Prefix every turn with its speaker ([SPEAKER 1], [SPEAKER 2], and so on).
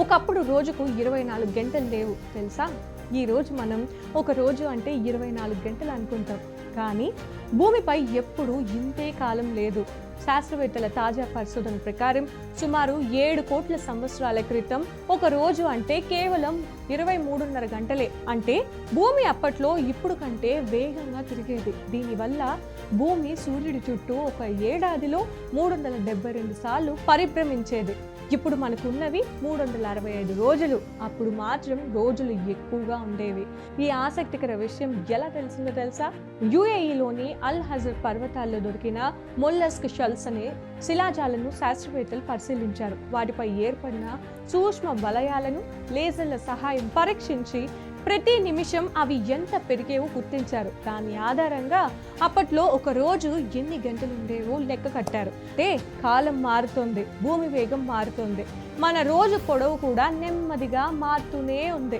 [SPEAKER 1] ఒకప్పుడు రోజుకు 24 గంటలు లేవు తెలుసా? ఈరోజు మనం ఒక రోజు అంటే 24 గంటలు అనుకుంటాం. కానీ భూమిపై ఎప్పుడూ ఇంతే కాలం లేదు. శాస్త్రవేత్తల తాజా పరిశోధన ప్రకారం సుమారు 7 కోట్ల సంవత్సరాల క్రితం ఒక రోజు అంటే కేవలం 23.5 గంటలే. అంటే భూమి అప్పట్లో ఇప్పుడు కంటే వేగంగా తిరిగేది. దీనివల్ల భూమి సూర్యుడి చుట్టూ ఒక ఏడాదిలో 372 సార్లు పరిభ్రమించేది. ఇప్పుడు మనకున్నవి 365 రోజులు. అప్పుడు మాత్రం రోజులు ఎక్కువగా ఉండేవి. ఈ ఆసక్తికర విషయం ఎలా తెలిసిందో తెలుసా? యుఏఈలోని అల్ హజర్ పర్వతాల్లో దొరికిన మొల్లస్క్ షెల్స్ అనే శిలాజాలను శాస్త్రవేత్తలు పరిశీలించారు. వాటిపై ఏర్పడిన సూక్ష్మ వలయాలను లేజర్ల సహాయం పరీక్షించి ప్రతి నిమిషం అవి ఎంత పెరిగేవో గుర్తించారు. దాని ఆధారంగా అప్పట్లో ఒక రోజు ఎన్ని గంటలు ఉండేవో లెక్క కట్టారు. అంటే కాలం మారుతుంది, భూమి వేగం మారుతుంది, మన రోజు పొడవు కూడా నెమ్మదిగా మారుతూనే ఉంది.